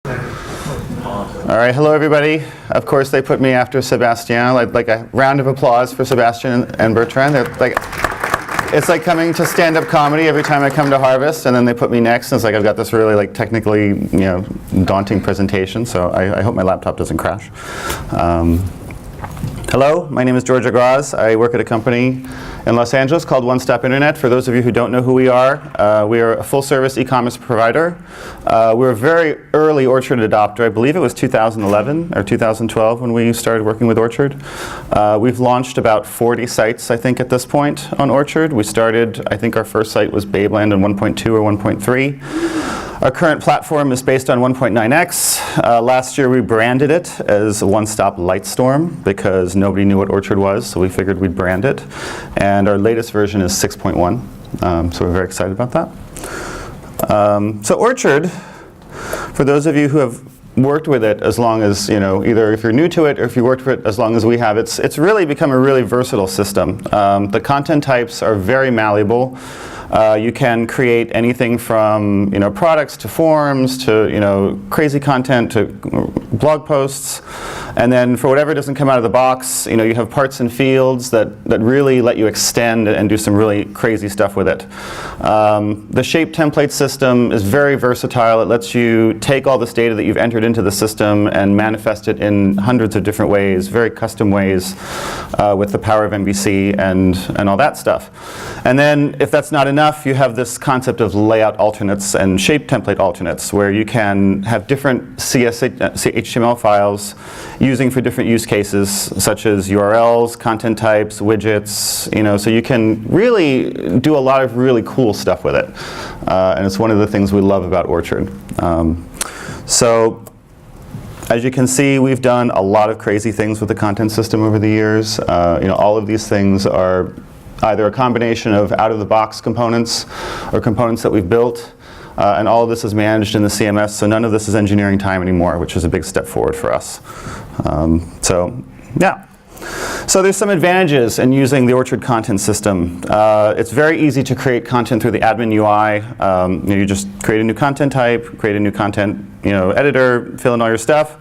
All right, hello everybody. Of course, they put me after Sebastian. Like a round of applause for Sebastian and Bertrand. It's like coming to stand-up comedy every time I come to Harvest, and then they put me next. And it's like I've got this really technically, daunting presentation. So I hope my laptop doesn't crash. Hello, my name is George Agraz. I work at a company in Los Angeles called Onestop Internet. For those of you who don't know who we are a full-service e-commerce provider. We're a very early Orchard adopter. I believe it was 2011 or 2012 when we started working with Orchard. We've launched about 40 sites, I think, at this point on Orchard. We started, I think our first site was Babeland in 1.2 or 1.3. Our current platform is based on 1.9x. Last year we branded it as One-Stop Lightstorm because nobody knew what Orchard was, so we figured we'd brand it. And our latest version is 6.1, so we're very excited about that. So Orchard, for those of you who have worked with it as long as, either if you're new to it or if you worked with it as long as we have, it's really become a really versatile system. The content types are very malleable. You can create anything from products to forums to crazy content to blog posts, and then for whatever doesn't come out of the box, you have parts and fields that really let you extend and do some really crazy stuff with it. The shape template system is very versatile. It lets you take all this data that you've entered into the system and manifest it in hundreds of different ways, very custom ways, with the power of MVC and all that stuff. And then if that's not enough, you have this concept of layout alternates and shape template alternates, where you can have different HTML files using for different use cases, such as URLs, content types, widgets, so you can really do a lot of really cool stuff with it. And it's one of the things we love about Orchard. So as you can see, we've done a lot of crazy things with the content system over the years. All of these things are either a combination of out-of-the-box components or components that we've built. And all of this is managed in the CMS, so none of this is engineering time anymore, which is a big step forward for us. So there's some advantages in using the Orchard content system. It's very easy to create content through the admin UI. You just create a new content type, create a new content editor, fill in all your stuff.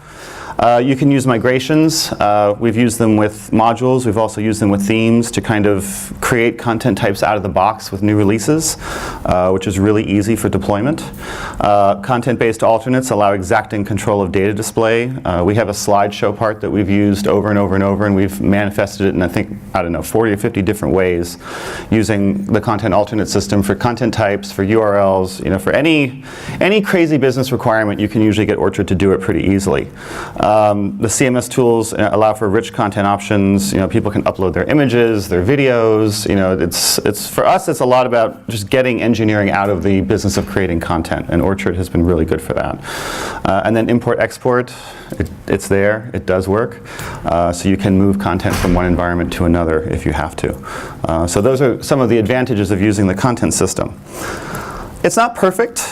You can use migrations. We've used them with modules. We've also used them with themes to kind of create content types out of the box with new releases, which is really easy for deployment. Content-based alternates allow exacting control of data display. We have a slideshow part that we've used over and over and over, and we've manifested it in, I think, 40 or 50 different ways using the content alternate system for content types, for URLs, for any crazy business requirement, you can usually get Orchard to do it pretty easily. The CMS tools allow for rich content options. People can upload their images, their videos. It's for us, it's a lot about just getting engineering out of the business of creating content, and Orchard has been really good for that. And then import-export, it's there. It does work. So you can move content from one environment to another if you have to. So those are some of the advantages of using the content system. It's not perfect.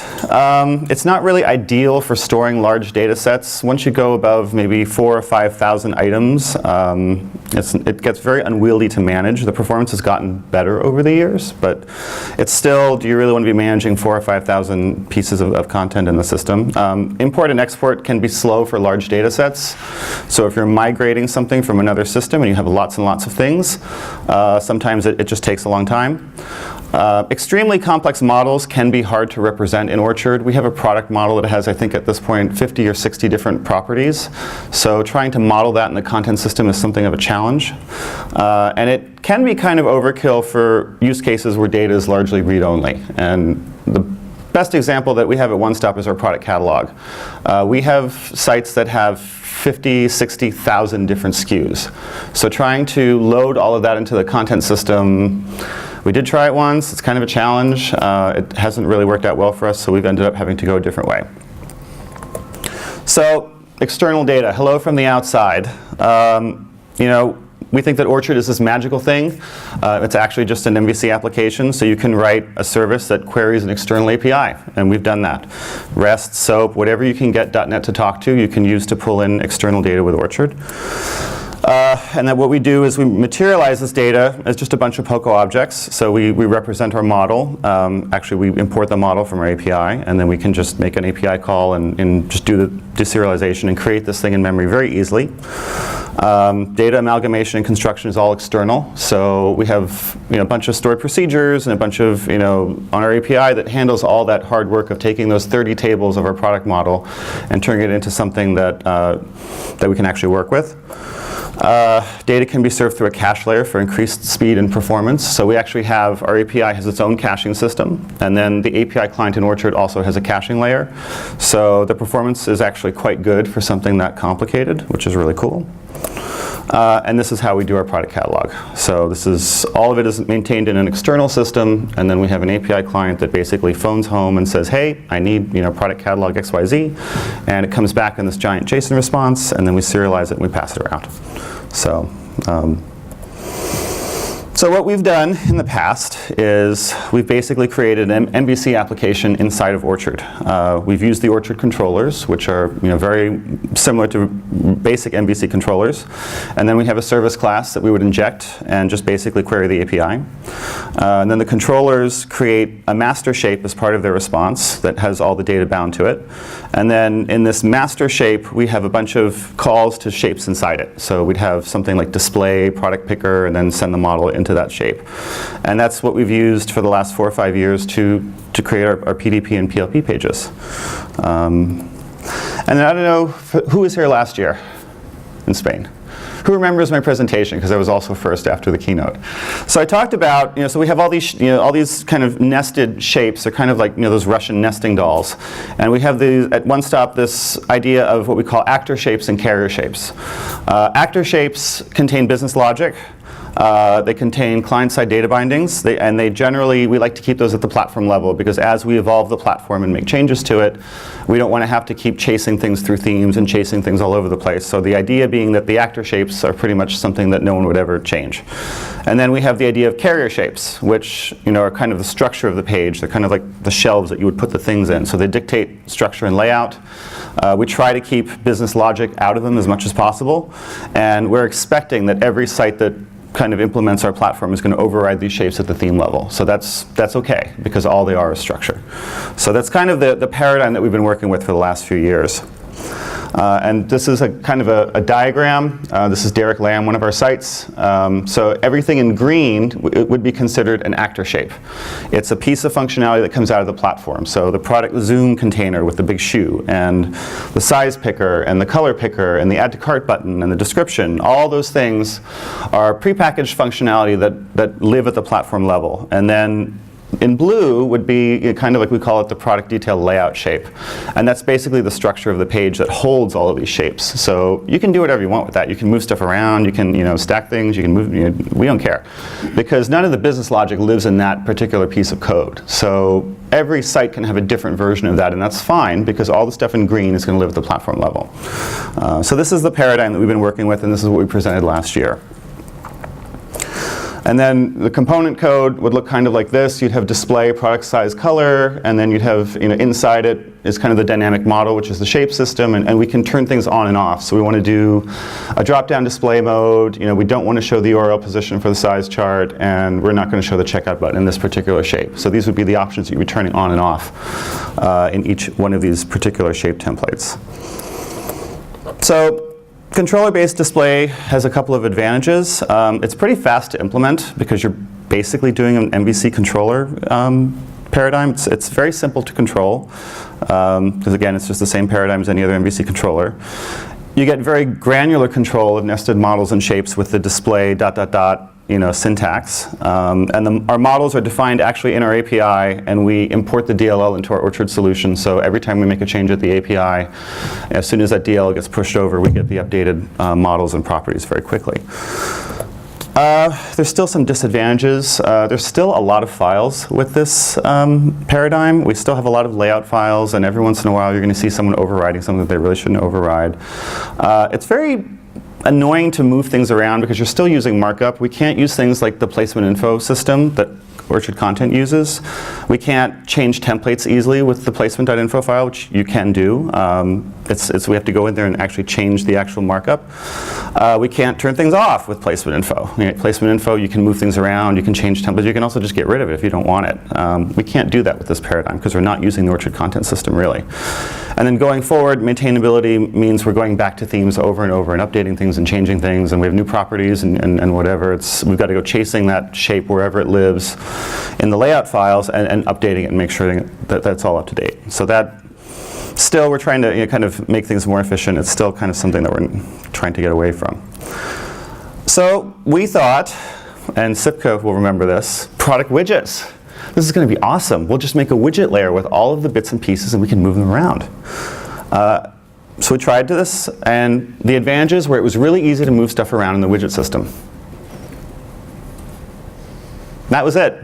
It's not really ideal for storing large data sets. Once you go above maybe 4,000 or 5,000 items, it gets very unwieldy to manage. The performance has gotten better over the years, but it's still, do you really want to be managing 4,000 or 5,000 pieces of content in the system? Import and export can be slow for large data sets. So if you're migrating something from another system and you have lots and lots of things, sometimes it just takes a long time. Extremely complex models can be hard to represent in Orchard. We have a product model that has, I think at this point, 50 or 60 different properties. So trying to model that in the content system is something of a challenge. And it can be kind of overkill for use cases where data is largely read-only. And the best example that we have at Onestop is our product catalog. We have sites that have 50, 60,000 different SKUs. So trying to load all of that into the content system, we did try it once. It's kind of a challenge. It hasn't really worked out well for us, so we've ended up having to go a different way. So external data, hello from the outside. We think that Orchard is this magical thing. It's actually just an MVC application, so you can write a service that queries an external API, and we've done that. REST, SOAP, whatever you can get .NET to talk to, you can use to pull in external data with Orchard. And then what we do is we materialize this data as just a bunch of POCO objects. So we represent our model. Actually, we import the model from our API, and then we can just make an API call and just do the deserialization and create this thing in memory very easily. Data amalgamation and construction is all external. So we have a bunch of stored procedures and a bunch of, on our API that handles all that hard work of taking those 30 tables of our product model and turning it into something that, that we can actually work with. Data can be served through a cache layer for increased speed and performance. So we actually have, our API has its own caching system, and then the API client in Orchard also has a caching layer. So the performance is actually quite good for something that complicated, which is really cool. And this is how we do our product catalog. So this is, all of it is maintained in an external system, and then we have an API client that basically phones home and says, hey, I need product catalog XYZ, and it comes back in this giant JSON response, and then we serialize it and we pass it around. So, so what we've done in the past is we've basically created an MVC application inside of Orchard. We've used the Orchard controllers, which are very similar to basic MVC controllers. And then we have a service class that we would inject and just basically query the API. And then the controllers create a master shape as part of their response that has all the data bound to it. And then in this master shape, we have a bunch of calls to shapes inside it. So we'd have something like display, product picker, and then send the model into that shape. And that's what we've used for the last 4 or 5 years to create our PDP and PLP pages. And then I don't know, who was here last year in Spain? Who remembers my presentation? Because I was also first after the keynote. So I talked about, so we have all these, all these kind of nested shapes. They're kind of like, those Russian nesting dolls. And we have these, at Onestop, this idea of what we call actor shapes and carrier shapes. Actor shapes contain business logic. They contain client-side data bindings, and they generally, we like to keep those at the platform level, because as we evolve the platform and make changes to it, we don't want to have to keep chasing things through themes and chasing things all over the place. So the idea being that the actor shapes are pretty much something that no one would ever change. And then we have the idea of carrier shapes, which are kind of the structure of the page. They're kind of like the shelves that you would put the things in. So they dictate structure and layout. We try to keep business logic out of them as much as possible, and we're expecting that every site that kind of implements our platform is going to override these shapes at the theme level. So that's okay, because all they are is structure. So that's kind of the paradigm that we've been working with for the last few years. And this is a kind of a diagram. This is Derek Lamb, one of our sites. So everything in green would be considered an actor shape. It's a piece of functionality that comes out of the platform. So the product zoom container with the big shoe, and the size picker, and the color picker, and the add to cart button, and the description, all those things are prepackaged functionality that live at the platform level. And then in blue would be kind of like, we call it the product detail layout shape. And that's basically the structure of the page that holds all of these shapes. So you can do whatever you want with that. You can move stuff around, you can stack things, you can move, we don't care. Because none of the business logic lives in that particular piece of code. So every site can have a different version of that, and that's fine, because all the stuff in green is going to live at the platform level. So this is the paradigm that we've been working with, and this is what we presented last year. And then the component code would look kind of like this. You'd have display, product size, color, and then you'd have, inside it is kind of the dynamic model, which is the shape system, and we can turn things on and off. So we want to do a drop-down display mode. We don't want to show the URL position for the size chart, and we're not going to show the checkout button in this particular shape. So these would be the options that you'd be turning on and off in each one of these particular shape templates. So controller-based display has a couple of advantages. It's pretty fast to implement, because you're basically doing an MVC controller paradigm. It's very simple to control, because again, it's just the same paradigm as any other MVC controller. You get very granular control of nested models and shapes with the display ... syntax. And our models are defined actually in our API, and we import the DLL into our Orchard solution. So every time we make a change at the API, as soon as that DLL gets pushed over, we get the updated models and properties very quickly. There's still some disadvantages. There's still a lot of files with this paradigm. We still have a lot of layout files, and every once in a while you're going to see someone overriding something that they really shouldn't override. It's very annoying to move things around, because you're still using markup. We can't use things like the Placement.info system that Orchard Content uses. We can't change templates easily with the Placement.info file, which you can do. we have to go in there and actually change the actual markup. We can't turn things off with Placement.info. Placement.info, you can move things around, you can change templates, you can also just get rid of it if you don't want it. We can't do that with this paradigm because we're not using the Orchard content system really. And then going forward, maintainability means we're going back to themes over and over and updating things and changing things, and we have new properties and whatever. We've got to go chasing that shape wherever it lives in the layout files and updating it and make sure that that's all up to date. So that still, we're trying to kind of make things more efficient. It's still kind of something that we're trying to get away from. So we thought, and Sipka will remember this, product widgets. This is going to be awesome. We'll just make a widget layer with all of the bits and pieces and we can move them around. So we tried this, and the advantages were it was really easy to move stuff around in the widget system. That was it.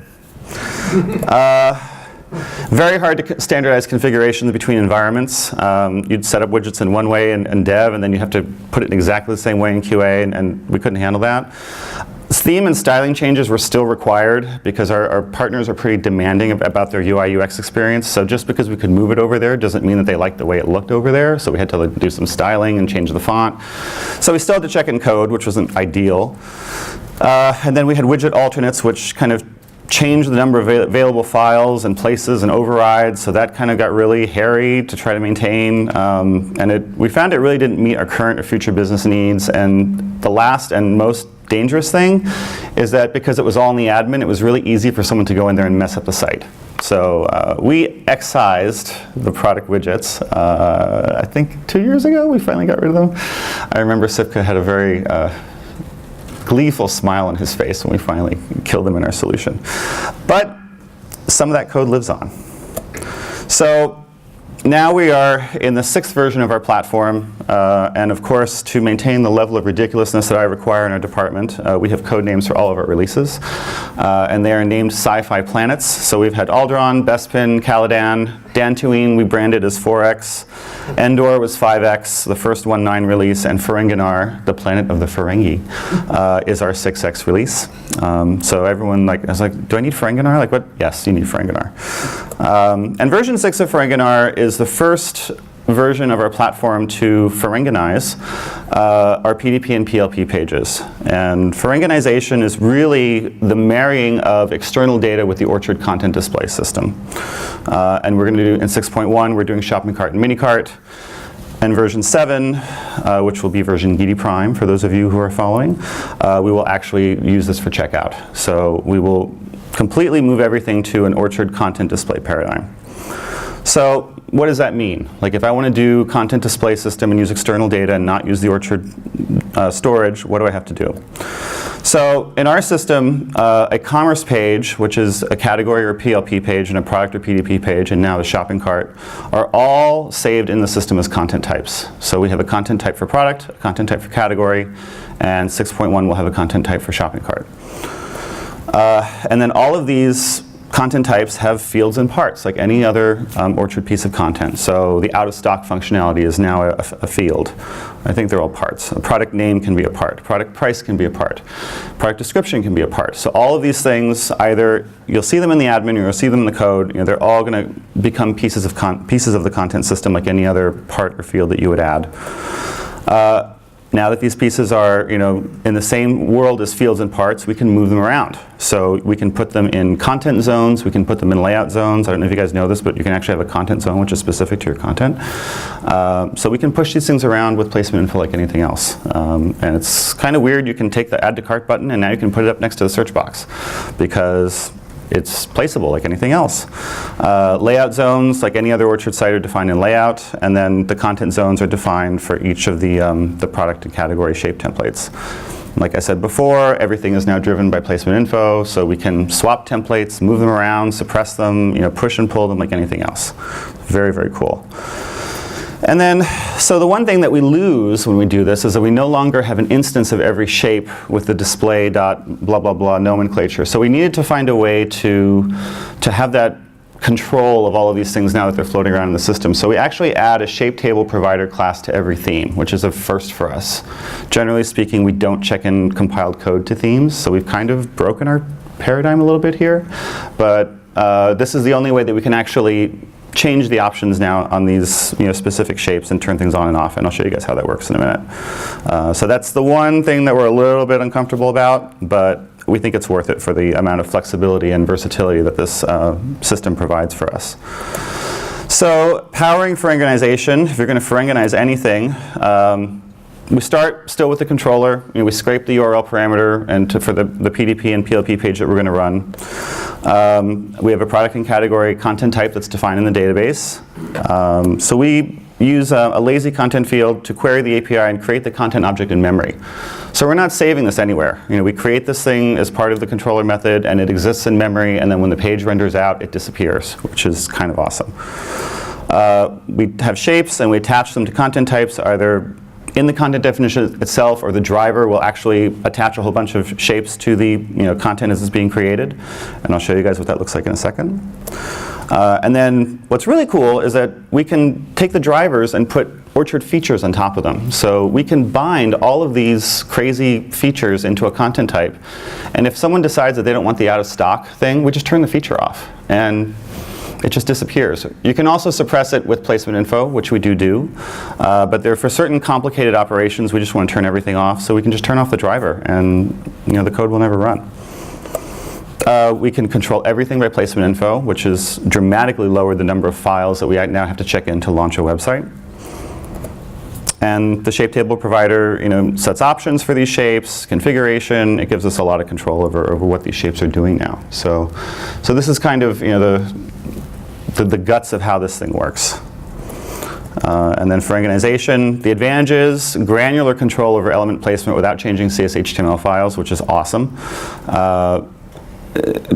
Very hard to standardize configurations between environments. You'd set up widgets in one way in dev, and then you have to put it in exactly the same way in QA, and we couldn't handle that. Theme and styling changes were still required because our partners are pretty demanding about their UI UX experience. So just because we could move it over there doesn't mean that they liked the way it looked over there. So we had to do some styling and change the font. So we still had to check in code, which wasn't ideal. And then we had widget alternates, which kind of changed the number of available files and places and overrides, so that kind of got really hairy to try to maintain. And we found it really didn't meet our current or future business needs. And the last and most dangerous thing is that because it was all in the admin, it was really easy for someone to go in there and mess up the site. So we excised the product widgets. I think 2 years ago we finally got rid of them. I remember Sipka had a very gleeful smile on his face when we finally killed them in our solution. But some of that code lives on. So now we are in the 6th version of our platform, and of course, to maintain the level of ridiculousness that I require in our department, we have code names for all of our releases, and they are named sci-fi planets. So we've had Alderaan, Bespin, Caladan, Dantooine we branded as 4X, Endor was 5X, the first 1.9 release, and Ferenginar, the planet of the Ferengi, is our 6X release. So everyone I was like, do I need Ferenginar? Like what? Yes, you need Ferenginar. And version 6 of Ferenginar is the first version of our platform to Ferenginize our PDP and PLP pages. And Ferenginization is really the marrying of external data with the Orchard content display system. And we're going to do, in 6.1, we're doing shopping cart and mini cart. And version 7, which will be version Gidi Prime, for those of you who are following, we will actually use this for checkout. So we will completely move everything to an Orchard content display paradigm. So what does that mean? Like if I want to do content display system and use external data and not use the Orchard storage, what do I have to do? So in our system, a commerce page, which is a category or PLP page, and a product or PDP page, and now the shopping cart, are all saved in the system as content types. So we have a content type for product, a content type for category, and 6.1 will have a content type for shopping cart. And then all of these content types have fields and parts, like any other Orchard piece of content. So the out-of-stock functionality is now a field. I think they're all parts. A product name can be a part. Product price can be a part. Product description can be a part. So all of these things, either you'll see them in the admin or you'll see them in the code. They're all going to become pieces of the content system like any other part or field that you would add. Now that these pieces are, in the same world as fields and parts, we can move them around. So we can put them in content zones, we can put them in layout zones. I don't know if you guys know this, but you can actually have a content zone which is specific to your content. So we can push these things around with Placement.info like anything else. And it's kind of weird. You can take the Add to Cart button and now you can put it up next to the search box because it's placeable like anything else. Layout zones, like any other Orchard site, are defined in layout, and then the content zones are defined for each of the product and category shape templates. Like I said before, everything is now driven by Placement.info, so we can swap templates, move them around, suppress them, push and pull them like anything else. Very, very cool. And then, so the one thing that we lose when we do this is that we no longer have an instance of every shape with the display dot blah blah blah nomenclature. So we needed to find a way to have that control of all of these things now that they're floating around in the system. So we actually add a shape table provider class to every theme, which is a first for us. Generally speaking, we don't check in compiled code to themes, so we've kind of broken our paradigm a little bit here. But this is the only way that we can actually change the options now on these specific shapes and turn things on and off, and I'll show you guys how that works in a minute. So that's the one thing that we're a little bit uncomfortable about, but we think it's worth it for the amount of flexibility and versatility that this system provides for us. So powering Ferenginization, if you're going to Ferenginize anything, we start still with the controller. We scrape the URL parameter and for the PDP and PLP page that we're going to run. We have a product and category content type that's defined in the database. So we use a lazy content field to query the API and create the content object in memory. So we're not saving this anywhere. We create this thing as part of the controller method, and it exists in memory, and then when the page renders out, it disappears, which is kind of awesome. We have shapes, and we attach them to content types, either in the content definition itself, or the driver will actually attach a whole bunch of shapes to the content as it's being created. And I'll show you guys what that looks like in a second. And then what's really cool is that we can take the drivers and put Orchard features on top of them. So we can bind all of these crazy features into a content type. And if someone decides that they don't want the out-of-stock thing, we just turn the feature off. And it just disappears. You can also suppress it with Placement.info, which we do. But for certain complicated operations, we just want to turn everything off. So we can just turn off the driver, and the code will never run. We can control everything by Placement.info, which has dramatically lowered the number of files that we now have to check in to launch a website. And the shape table provider, sets options for these shapes, configuration. It gives us a lot of control over what these shapes are doing now. So this is kind of the guts of how this thing works. And then Ferenginization, the advantage is granular control over element placement without changing CSHTML files, which is awesome.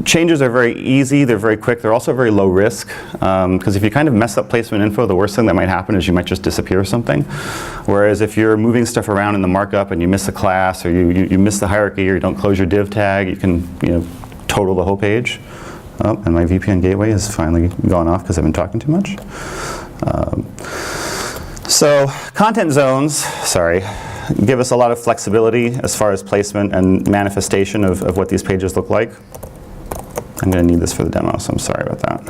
Changes are very easy, they're very quick, they're also very low risk, because if you kind of mess up Placement.info, the worst thing that might happen is you might just disappear something. Whereas if you're moving stuff around in the markup and you miss a class, or you miss the hierarchy, or you don't close your div tag, you can total the whole page. Oh, and my VPN gateway has finally gone off because I've been talking too much. So content zones, give us a lot of flexibility as far as placement and manifestation of what these pages look like. I'm going to need this for the demo, so I'm sorry about that.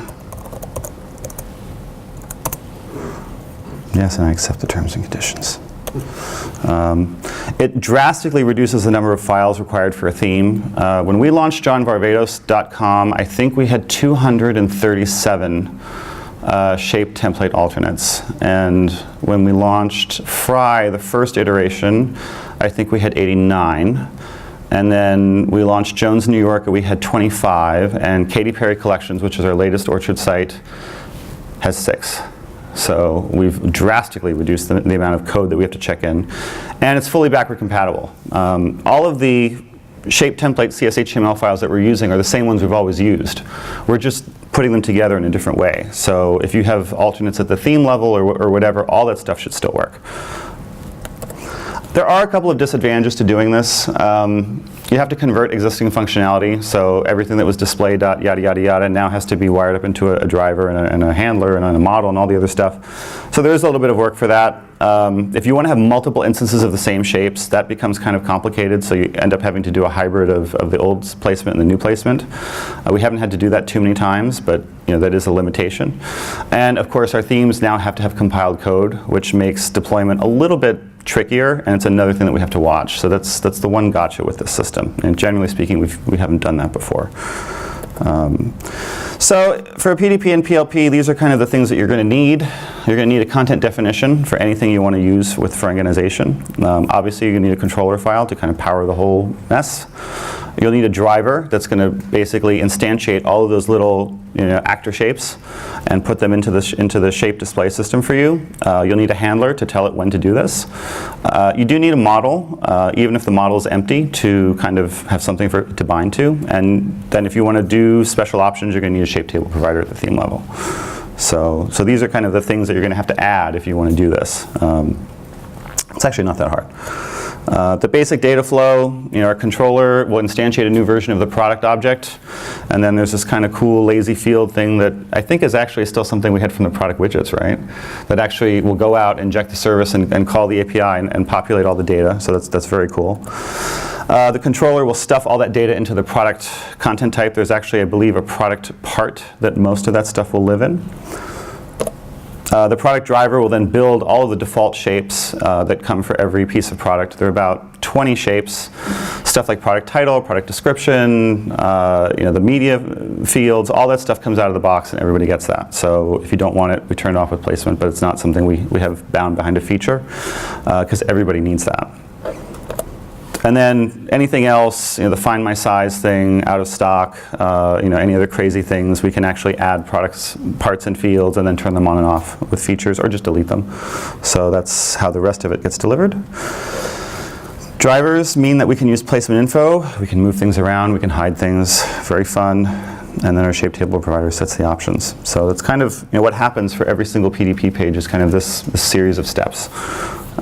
Yes, and I accept the terms and conditions. It drastically reduces the number of files required for a theme. When we launched johnvarvatos.com, I think we had 237 shape template alternates. And when we launched Fry, the first iteration, I think we had 89. And then we launched Jones New York, and we had 25. And Katy Perry Collections, which is our latest Orchard site, has 6. So we've drastically reduced the amount of code that we have to check in. And it's fully backward compatible. All of the shape template CSHTML files that we're using are the same ones we've always used. We're just putting them together in a different way. So if you have alternates at the theme level or whatever, all that stuff should still work. There are a couple of disadvantages to doing this. You have to convert existing functionality, so everything that was display dot yada yada yada now has to be wired up into a driver and a handler and a model and all the other stuff. So there is a little bit of work for that. If you want to have multiple instances of the same shapes, that becomes kind of complicated, so you end up having to do a hybrid of the old placement and the new placement. We haven't had to do that too many times, but that is a limitation. And of course our themes now have to have compiled code, which makes deployment a little bit trickier, and it's another thing that we have to watch. So that's the one gotcha with this system. And generally speaking, we haven't done that before. So for a PDP and PLP, these are kind of the things that you're going to need. You're going to need a content definition for anything you want to use with Ferenginization. Obviously, you're going to need a controller file to kind of power the whole mess. You'll need a driver that's going to basically instantiate all of those little actor shapes and put them into the shape display system for you. You'll need a handler to tell it when to do this. You do need a model, even if the model is empty, to kind of have something to bind to. And then if you want to do special options, you're going to need a shape table provider at the theme level. So these are kind of the things that you're going to have to add if you want to do this. It's actually not that hard. The basic data flow, our controller will instantiate a new version of the product object, and then there's this kind of cool lazy field thing that I think is actually still something we had from the product widgets, right? That actually will go out, inject the service, and call the API and populate all the data. So that's very cool. The controller will stuff all that data into the product content type. There's actually, I believe, a product part that most of that stuff will live in. The product driver will then build all of the default shapes that come for every piece of product. There are about 20 shapes, stuff like product title, product description, the media fields, all that stuff comes out of the box and everybody gets that. So if you don't want it, we turn it off with placement, but it's not something we have bound behind a feature because everybody needs that. And then anything else, the find my size thing, out of stock, any other crazy things, we can actually add parts and fields and then turn them on and off with features or just delete them. So that's how the rest of it gets delivered. Drivers mean that we can use Placement.info. We can move things around, we can hide things, very fun. And then our shape table provider sets the options. So that's kind of what happens for every single PDP page is kind of this series of steps.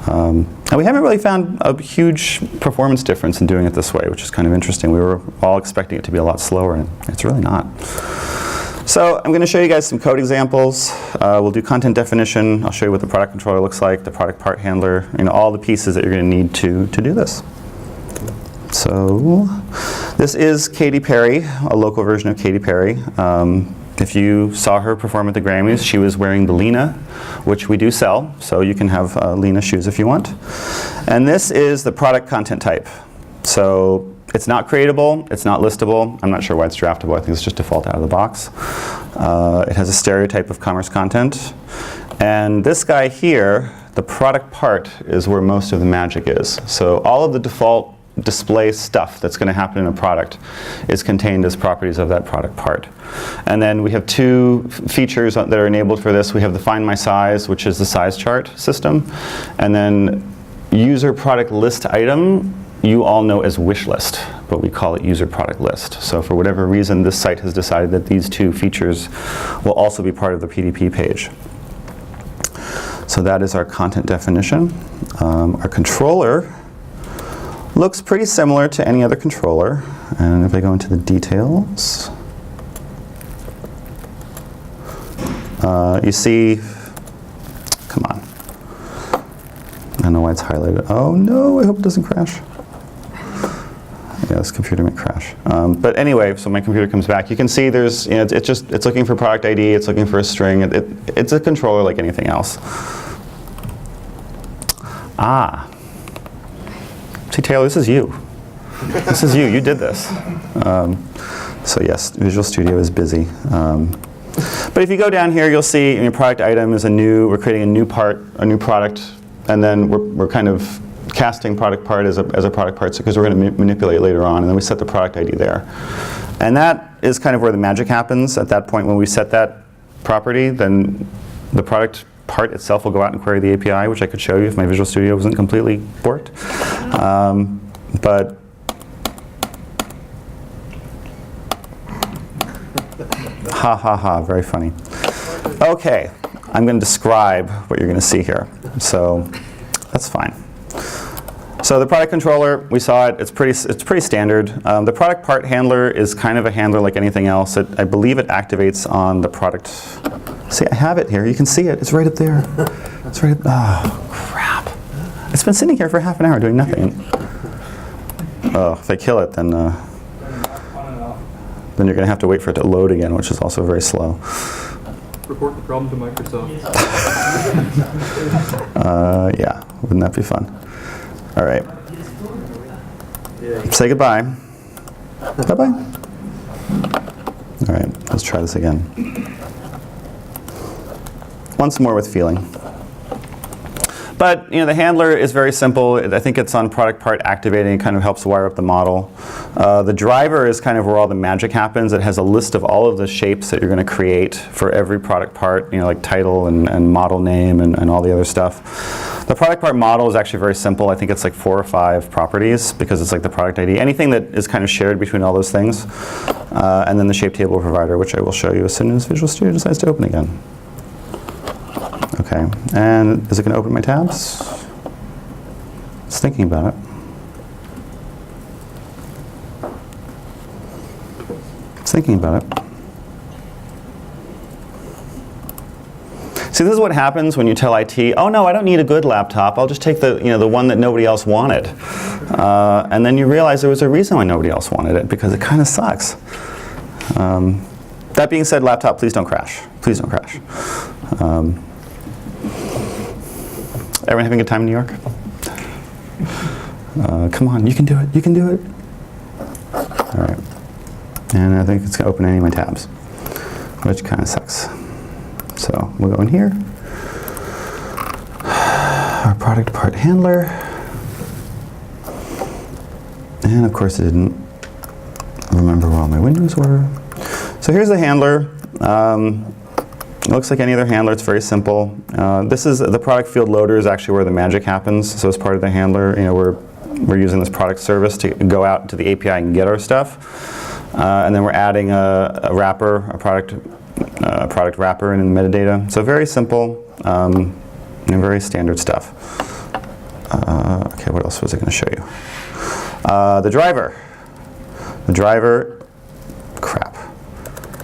And we haven't really found a huge performance difference in doing it this way, which is kind of interesting. We were all expecting it to be a lot slower, and it's really not. So I'm going to show you guys some code examples. We'll do content definition. I'll show you what the product controller looks like, the product part handler, all the pieces that you're going to need to do this. So this is Katy Perry, a local version of Katy Perry. If you saw her perform at the Grammys, she was wearing the Lena, which we do sell, so you can have Lena shoes if you want. And this is the product content type. So it's not creatable, it's not listable. I'm not sure why it's draftable. I think it's just default out of the box. It has a stereotype of commerce content. And this guy here, the product part, is where most of the magic is. So all of the default display stuff that's going to happen in a product is contained as properties of that product part. And then we have two features that are enabled for this. We have the Find My Size, which is the size chart system, and then user product list item you all know as wish list, but we call it user product list. So for whatever reason, this site has decided that these two features will also be part of the PDP page. So that is our content definition. Our controller looks pretty similar to any other controller. And if I go into the details, you see, come on. I don't know why it's highlighted. Oh no, I hope it doesn't crash. Yeah, this computer might crash. But anyway, so my computer comes back. You can see there's, it's looking for product ID, it's looking for a string. It's a controller like anything else. Ah. See, Taylor, this is you. This is you. You did this. So yes, Visual Studio is busy. But if you go down here, you'll see your product item is we're creating a new part, a new product, and then we're kind of casting product part as a product part because we're going to manipulate later on, and then we set the product ID there. And that is kind of where the magic happens. At that point, when we set that property, then the product part itself will go out and query the API, which I could show you if my Visual Studio wasn't completely borked. But ha ha ha, very funny. Okay, I'm going to describe what you're going to see here. So that's fine. So the product controller, we saw it. It's pretty standard. The product part handler is kind of a handler like anything else. I believe it activates on the product. See, I have it here. You can see it. It's right up there. It's right. Oh crap! It's been sitting here for half an hour doing nothing. Oh, if I kill it, then you're going to have to wait for it to load again, which is also very slow. Report the problem to Microsoft. Yeah, wouldn't that be fun? All right. Say goodbye. Bye-bye. All right, let's try this again. Once more with feeling. But the handler is very simple. I think it's on product part activating. It kind of helps wire up the model. The driver is kind of where all the magic happens. It has a list of all of the shapes that you're going to create for every product part, like title and model name and all the other stuff. The product part model is actually very simple. I think it's like 4 or 5 properties because it's like the product ID. Anything that is kind of shared between all those things. And then the shape table provider, which I will show you as soon as Visual Studio decides to open again. Okay, and is it going to open my tabs? It's thinking about it. It's thinking about it. See, this is what happens when you tell IT, oh no, I don't need a good laptop. I'll just take the one that nobody else wanted. And then you realize there was a reason why nobody else wanted it, because it kind of sucks. That being said, laptop, please don't crash. Please don't crash. Everyone having a good time in New York? Come on, you can do it, you can do it. All right. And I think it's going to open any of my tabs, which kind of sucks. So we'll go in here. Our product part handler. And of course it didn't remember where all my windows were. So here's the handler. It looks like any other handler. It's very simple. This is the product field loader is actually where the magic happens. So as part of the handler, we're using this product service to go out to the API and get our stuff. And then we're adding a wrapper, a product wrapper in the metadata. So very simple and very standard stuff. Okay, what else was I going to show you? The driver. The driver, crap,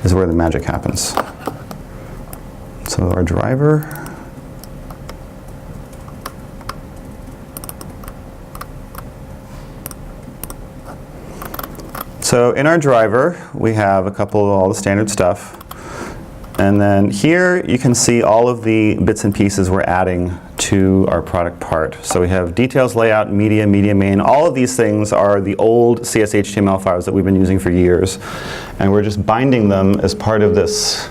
is where the magic happens. So our driver, so in our driver, we have all the standard stuff. And then here you can see all of the bits and pieces we're adding to our product part. So we have details, layout, media, media main. All of these things are the old CS/HTML files that we've been using for years. And we're just binding them as part of this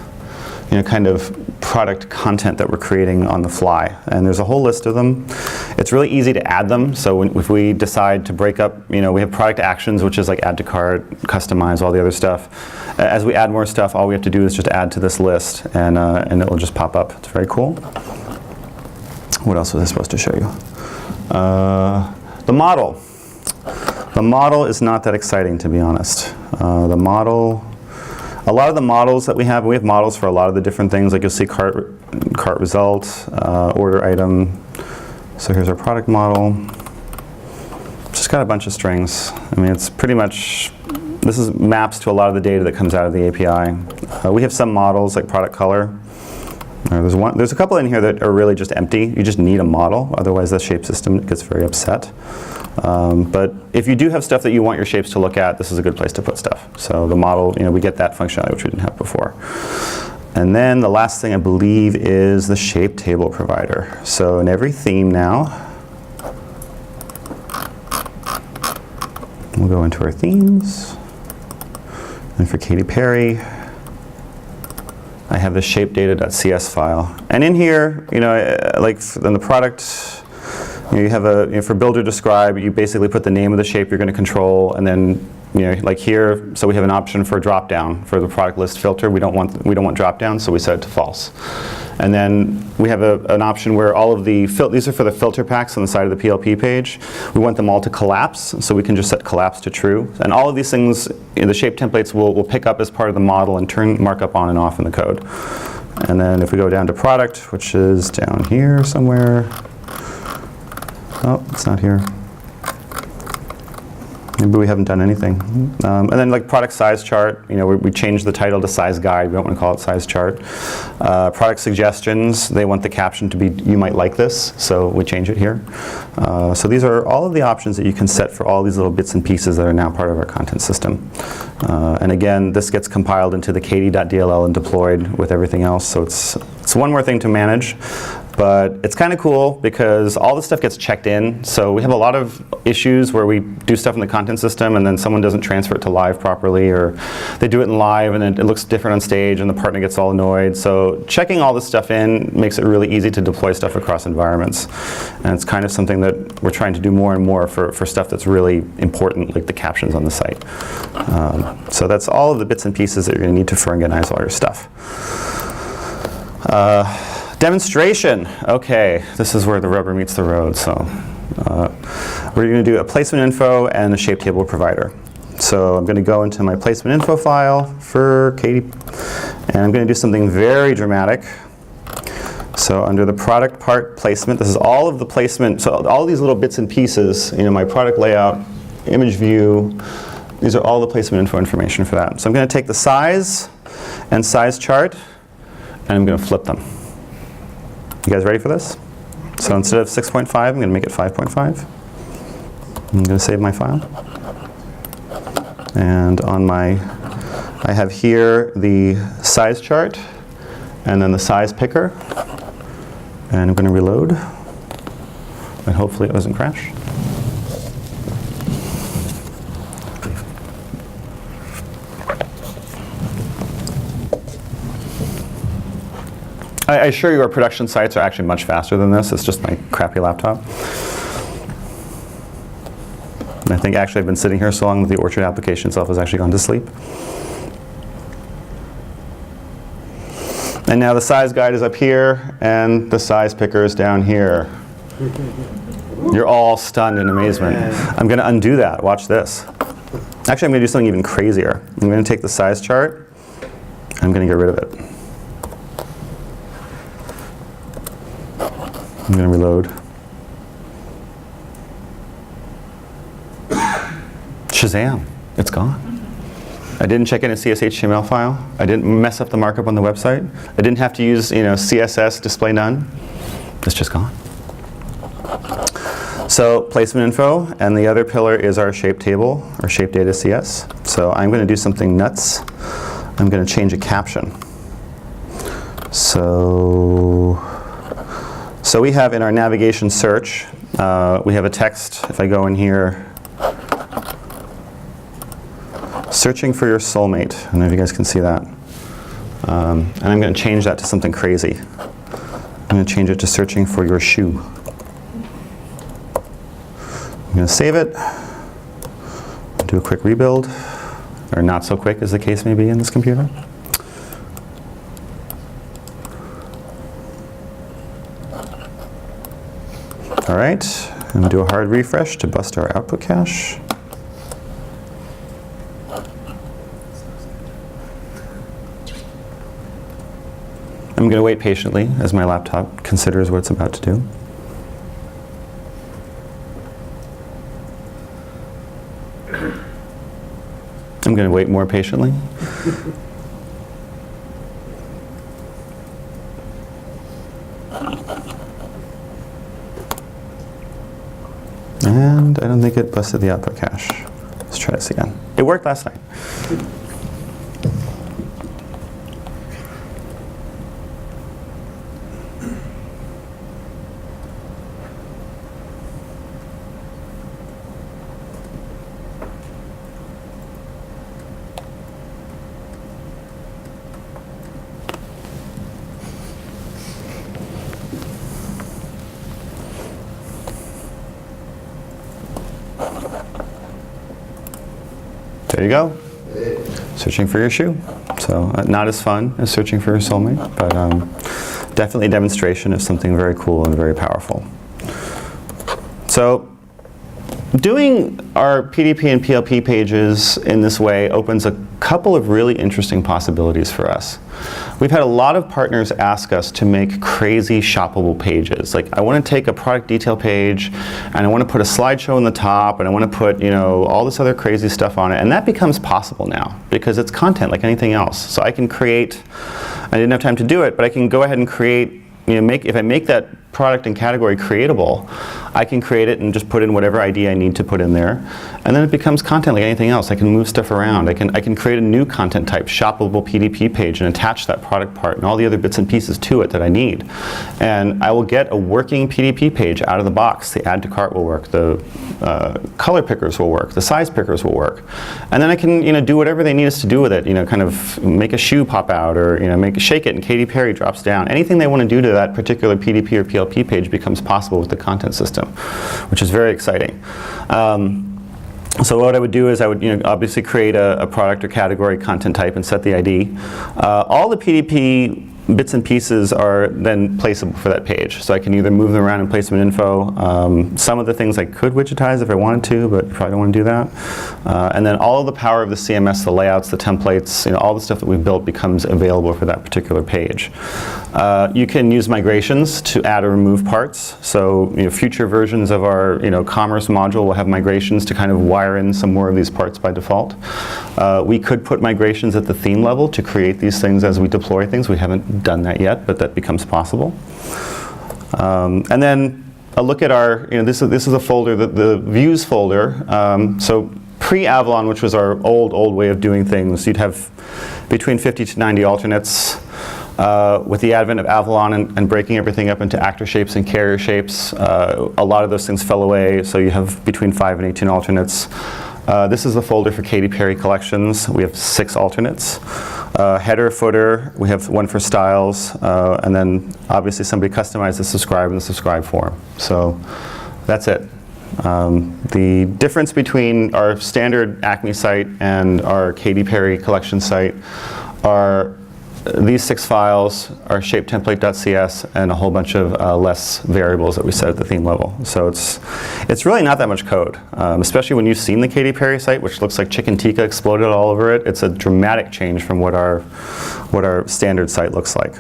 kind of product content that we're creating on the fly. And there's a whole list of them. It's really easy to add them. So if we decide to break up, we have product actions, which is like add to cart, customize, all the other stuff. As we add more stuff, all we have to do is just add to this list, and it will just pop up. It's very cool. What else was I supposed to show you? The model. The model is not that exciting, to be honest. The model. A lot of the models that we have models for a lot of the different things, like you'll see cart result, order item. So here's our product model. Just got a bunch of strings. I mean, it's pretty much, this is maps to a lot of the data that comes out of the API. We have some models like product color. There's a couple in here that are really just empty. You just need a model, otherwise the shape system gets very upset. But if you do have stuff that you want your shapes to look at, this is a good place to put stuff. So the model, we get that functionality, which we didn't have before. And then the last thing I believe is the shape table provider. So in every theme now, we'll go into our themes. And for Katy Perry, I have the shapedata.cs file. And in here, like in the product, you have for build or describe, you basically put the name of the shape you're going to control, and then like here, so we have an option for drop down for the product list filter. We don't want drop down, so we set it to false. And then we have an option where all of these are for the filter packs on the side of the PLP page. We want them all to collapse, so we can just set collapse to true. And all of these things, the shape templates will pick up as part of the model and turn markup on and off in the code. And then if we go down to product, which is down here somewhere. Oh, it's not here. Maybe we haven't done anything. And then like product size chart, we changed the title to size guide. We don't want to call it size chart. Product suggestions, they want the caption to be, you might like this, so we change it here. So these are all of the options that you can set for all these little bits and pieces that are now part of our content system. And again, this gets compiled into the katie.dll and deployed with everything else. So it's one more thing to manage. But it's kind of cool because all this stuff gets checked in. So we have a lot of issues where we do stuff in the content system and then someone doesn't transfer it to live properly, or they do it in live and it looks different on stage and the partner gets all annoyed. So checking all this stuff in makes it really easy to deploy stuff across environments. And it's kind of something that we're trying to do more and more for stuff that's really important, like the captions on the site. So that's all of the bits and pieces that you're going to need to Ferenginize all your stuff. Demonstration. Okay, this is where the rubber meets the road. So we're going to do a placement info and a shape table provider. So I'm going to go into my placement info file for Katie, and I'm going to do something very dramatic. So under the product part placement, this is all of the placement. So all these little bits and pieces, my product layout, image view, these are all the placement info information for that. So I'm going to take the size and size chart, and I'm going to flip them. You guys ready for this? So instead of 6.5, I'm going to make it 5.5. I'm going to save my file. And I have here the size chart, and then the size picker. And I'm going to reload. and hopefully it doesn't crash. I assure you our production sites are actually much faster than this. It's just my crappy laptop. And I think actually I've been sitting here so long that the Orchard application itself has actually gone to sleep. And now the size guide is up here, and the size picker is down here. You're all stunned in amazement. I'm going to undo that. Watch this. Actually, I'm going to do something even crazier. I'm going to take the size chart, and I'm going to get rid of it. I'm going to reload. Shazam, it's gone. I didn't check in a CSHTML file. I didn't mess up the markup on the website. I didn't have to use CSS display none. It's just gone. So Placement.info, and the other pillar is our shape table, or shape data CS. So I'm going to do something nuts. I'm going to change a caption. So we have in our navigation search, we have a text. If I go in here, searching for your soulmate. I don't know if you guys can see that. And I'm going to change that to something crazy. I'm going to change it to searching for your shoe. I'm going to save it, do a quick rebuild, or not so quick as the case may be in this computer. All right, I'm going to do a hard refresh to bust our output cache. I'm going to wait patiently as my laptop considers what it's about to do. I'm going to wait more patiently. And I don't think it busted the output cache. Let's try this again. It worked last night. There you go. Searching for your shoe. So not as fun as searching for your soulmate, but definitely a demonstration of something very cool and very powerful. So doing our PDP and PLP pages in this way opens a couple of really interesting possibilities for us. We've had a lot of partners ask us to make crazy shoppable pages. Like, I want to take a product detail page, and I want to put a slideshow on the top, and I want to put, all this other crazy stuff on it. And that becomes possible now, because it's content like anything else. So I can create, I didn't have time to do it, but I can go ahead and create, if I make that product and category creatable, I can create it and just put in whatever ID I need to put in there. And then it becomes content like anything else. I can move stuff around. I can create a new content type, shoppable PDP page, and attach that product part and all the other bits and pieces to it that I need. And I will get a working PDP page out of the box. The add to cart will work. The color pickers will work. The size pickers will work. And then I can do whatever they need us to do with it. Kind of make a shoe pop out, or shake it and Katy Perry drops down. Anything they want to do to that particular PDP or PLP page becomes possible with the content system, which is very exciting. So what I would do is I would obviously create a product or category content type and set the ID. All the PDP bits and pieces are then placeable for that page. So I can either move them around in Placement.info. Some of the things I could widgetize if I wanted to, but I probably don't want to do that. And then all of the power of the CMS, the layouts, the templates, all the stuff that we've built becomes available for that particular page. You can use migrations to add or remove parts. So future versions of our commerce module will have migrations to kind of wire in some more of these parts by default. We could put migrations at the theme level to create these things as we deploy things. We haven't done that yet, but that becomes possible. And then a look at our, this is a folder, the views folder. So pre-Avalon, which was our old way of doing things, you'd have between 50 to 90 alternates. With the advent of Avalon and breaking everything up into actor shapes and carrier shapes, a lot of those things fell away, so you have between 5 and 18 alternates. This is the folder for Katy Perry collections. We have 6 alternates. Header, footer, we have one for styles, and then obviously somebody customized the subscribe in the subscribe form. So that's it. The difference between our standard Acme site and our Katy Perry collection site are these 6 files, are shapetemplate.cs, and a whole bunch of less variables that we set at the theme level. So it's really not that much code, especially when you've seen the Katy Perry site, which looks like chicken tikka exploded all over it. It's a dramatic change from what our standard site looks like.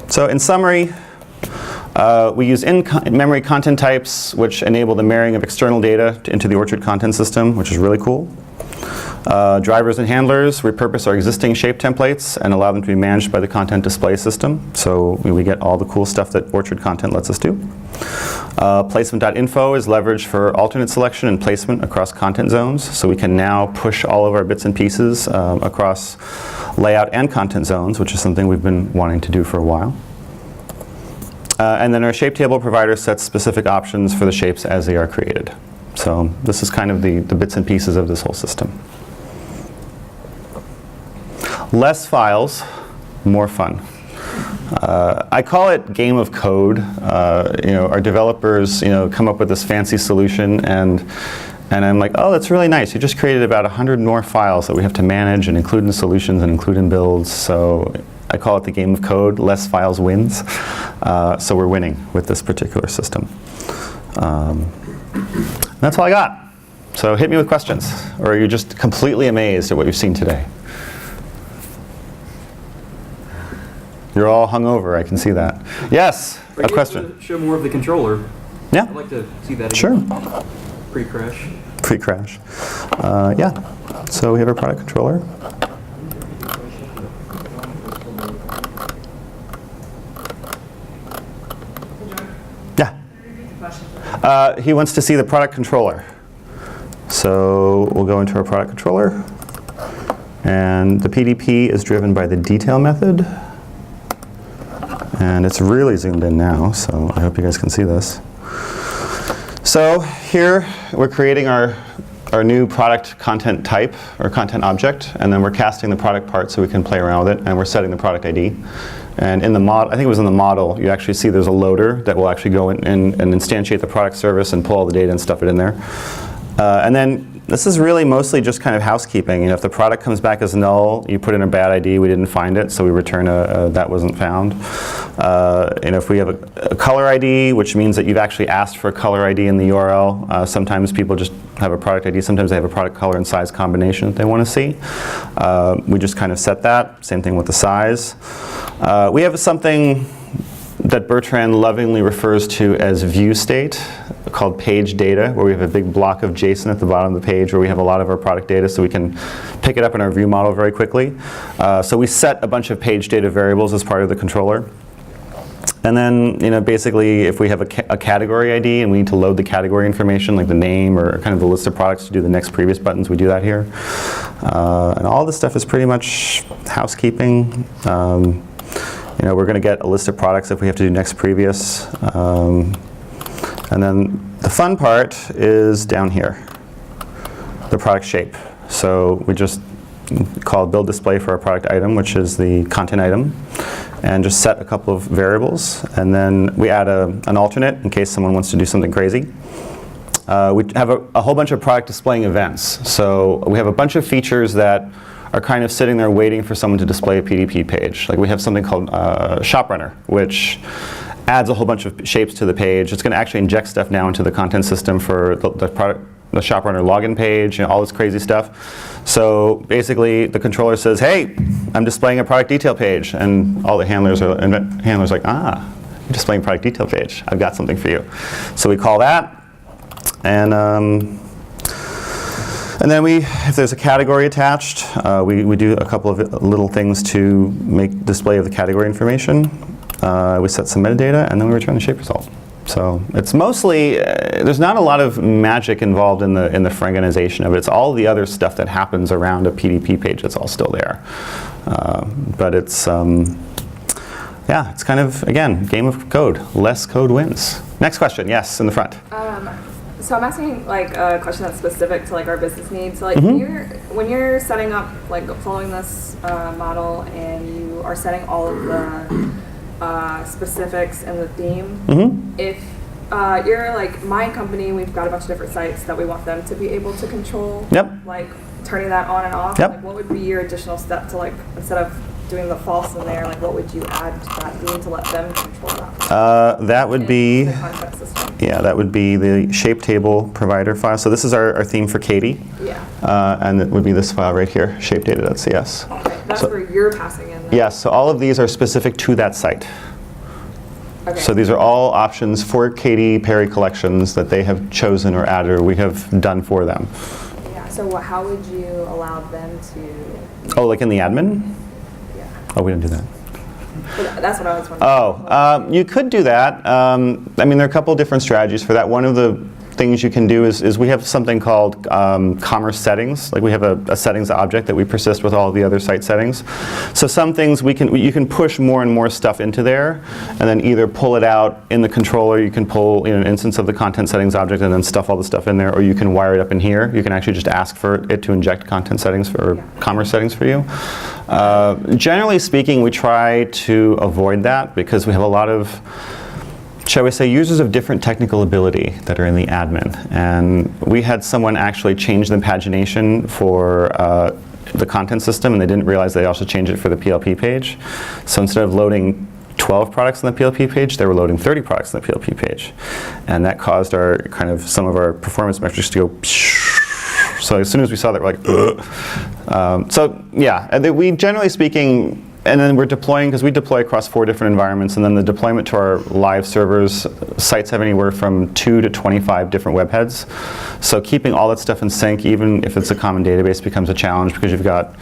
So in summary, we use in-memory content types, which enable the marrying of external data into the Orchard content system, which is really cool. Drivers and handlers repurpose our existing shape templates and allow them to be managed by the content display system. So we get all the cool stuff that Orchard content lets us do. Placement.info is leveraged for alternate selection and placement across content zones. So we can now push all of our bits and pieces across layout and content zones, which is something we've been wanting to do for a while. And then our shape table provider sets specific options for the shapes as they are created. So this is kind of the bits and pieces of this whole system. Less files, more fun. I call it game of code. Our developers, come up with this fancy solution, and I'm like, oh, that's really nice. You just created about 100 more files that we have to manage and include in solutions and include in builds. So I call it the game of code. Less files wins. So we're winning with this particular system. That's all I got. So hit me with questions, or are you just completely amazed at what you've seen today? You're all hungover, I can see that. Yes, a question. Show more of the controller. Yeah. I'd like to see that Sure. again. Pre-crash. Pre-crash. Yeah. So we have a product controller. Yeah. He wants to see the product controller. So we'll go into our product controller. And the PDP is driven by the detail method. And it's really zoomed in now, so I hope you guys can see this. So here we're creating our new product content type, or content object, and then we're casting the product part so we can play around with it, and we're setting the product ID. And in the model, I think it was in the model, you actually see there's a loader that will actually go in and instantiate the product service and pull all the data and stuff it in there. And then this is really mostly just kind of housekeeping. If the product comes back as null, you put in a bad ID, we didn't find it, so we return a that wasn't found. And if we have a color ID, which means that you've actually asked for a color ID in the URL, sometimes people just have a product ID, sometimes they have a product color and size combination that they want to see. We just kind of set that, same thing with the size. We have something that Bertrand lovingly refers to as view state, called page data, where we have a big block of JSON at the bottom of the page where we have a lot of our product data, so we can pick it up in our view model very quickly. So we set a bunch of page data variables as part of the controller. And then, basically, if we have a category ID and we need to load the category information, like the name or kind of the list of products to do the next previous buttons, we do that here. And all this stuff is pretty much housekeeping. We're going to get a list of products if we have to do next previous. And then the fun part is down here, the product shape. So we just call build display for our product item, which is the content item, and just set a couple of variables. And then we add an alternate in case someone wants to do something crazy. We have a whole bunch of product displaying events. So we have a bunch of features that are kind of sitting there waiting for someone to display a PDP page. Like we have something called Shop Runner, which adds a whole bunch of shapes to the page. It's going to actually inject stuff now into the content system for the Shop Runner login page, all this crazy stuff. So basically, the controller says, "Hey, I'm displaying a product detail page," and all the handlers are like, "Ah, you're displaying product detail page. I've got something for you." So we call that, and then if there's a category attached, we do a couple of little things to make display of the category information. We set some metadata, and then we return the shape result. So it's mostly, there's not a lot of magic involved in the Ferenginization of it. It's all the other stuff that happens around a PDP page that's all still there. But it's, yeah, it's kind of, again, game of code. Less code wins. Next question, yes, in the front. So I'm asking like a question that's specific to like our business needs. So like when you're setting up, like following this model, and you are setting all of the specifics and the theme, if you're like my company, we've got a bunch of different sites that we want them to be able to control. Yep. Turning that on and off. Yep. Like what would be your additional step to like, instead of doing the false in there, like what would you add to that theme to let them control that? That would be, the context system. yeah, that would be the shape table provider file. So this is our theme for Katie. Yeah. And it would be this file right here, shapedata.cs. Okay, that's So- where you're passing in. Yes, so all of these are specific to that site. Okay. So these are all options for Katy Perry collections that they have chosen or added or we have done for them. Yeah. So how would you allow them to? Oh, like in the admin? Yeah. Oh, we didn't do that. But that's what I was wondering. You could do that. I mean, there are a couple different strategies for that. One of the things you can do is we have something called commerce settings. Like we have a settings object that we persist with all the other site settings. So some things you can push more and more stuff into there, and then either pull it out in the controller. You can pull an instance of the content settings object and then stuff all the stuff in there, or you can wire it up in here. You can actually just ask for it to inject content settings or commerce settings for you. Generally speaking, we try to avoid that because we have a lot of, shall we say, users of different technical ability that are in the admin. And we had someone actually change the pagination for the content system, and they didn't realize they also changed it for the PLP page. So instead of loading 12 products on the PLP page, they were loading 30 products on the PLP page. And that caused some of our performance metrics to go. So as soon as we saw that, we're like, so yeah, and we generally speaking, and then we're deploying, because we deploy across 4 different environments, and then the deployment to our live servers, sites have anywhere from 2 to 25 different webheads. So keeping all that stuff in sync, even if it's a common database, becomes a challenge because you've got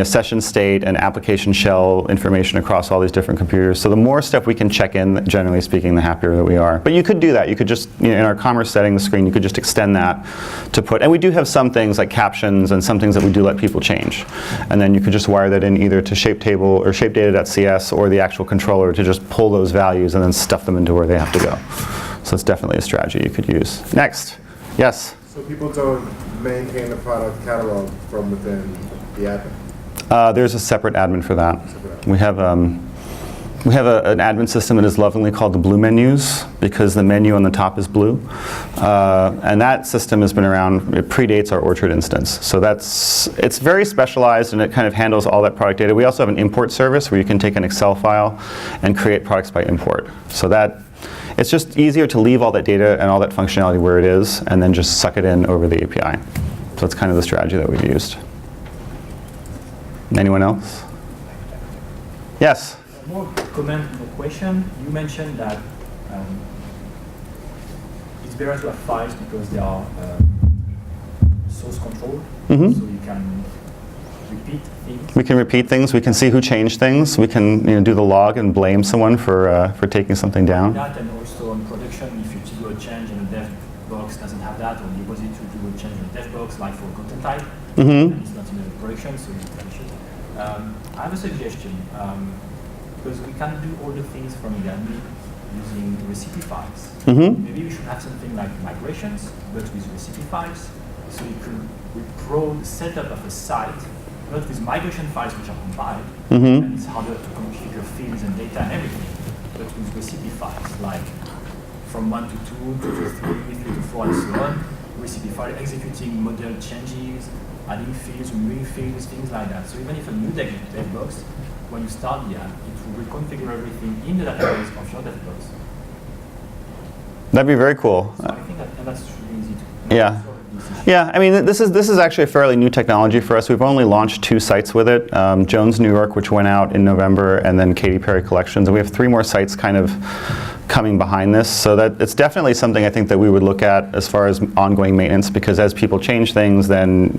session state and application shell information across all these different computers. So the more stuff we can check in, generally speaking, the happier that we are. But you could do that. You could just, in our commerce settings screen, you could just extend that to put, and we do have some things like captions and some things that we do let people change. And then you could just wire that in either to shapetable or shapedata.cs or the actual controller to just pull those values and then stuff them into where they have to go. So it's definitely a strategy you could use. Next. Yes? So people don't maintain the product catalog from within the admin? There's a separate admin for that. We have an admin system that is lovingly called the blue menus because the menu on the top is blue. And that system has been around, it predates our Orchard instance. So it's very specialized and it kind of handles all that product data. We also have an import service where you can take an Excel file and create products by import. So it's just easier to leave all that data and all that functionality where it is and then just suck it in over the API. So that's kind of the strategy that we've used. Anyone else? Yes? More comment, more question. You mentioned that it's better to have files because they are source controlled, so you can repeat things. We can repeat things. We can see who changed things. We can do the log and blame someone for taking something down. That, and also on production, if you do a change and the dev box doesn't have that, or the opposite, to do a change in the dev box, like for content type, and it's not in the production, so you finish it. I have a suggestion. Because we can't do all the things from the admin using recipe files. Maybe we should have something like migrations, but with recipe files, so you could repro the setup of a site, not with migration files which are compiled, and it's harder to configure fields and data and everything, but with recipe files, like from 1 to 2, 2 to 3, 3 to 4, and so on, recipe file executing model changes, adding fields, removing fields, things like that. So even if a new dev box, when you start the app, it will reconfigure everything in the database of your dev box. That'd be very cool. So I think that's really easy to Yeah. Yeah, I mean, this is actually a fairly new technology for us. We've only launched 2 sites with it. Jones, New York, which went out in November, and then Katy Perry Collections. And we have 3 more sites kind of coming behind this. So that it's definitely something I think that we would look at as far as ongoing maintenance, because as people change things, then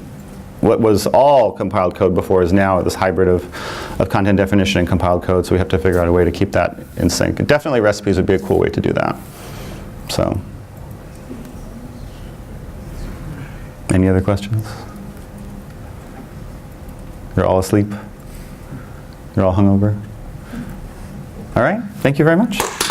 what was all compiled code before is now this hybrid of content definition and compiled code, so we have to figure out a way to keep that in sync. Definitely recipes would be a cool way to do that. So, any other questions? You're all asleep? You're all hungover? All right, thank you very much.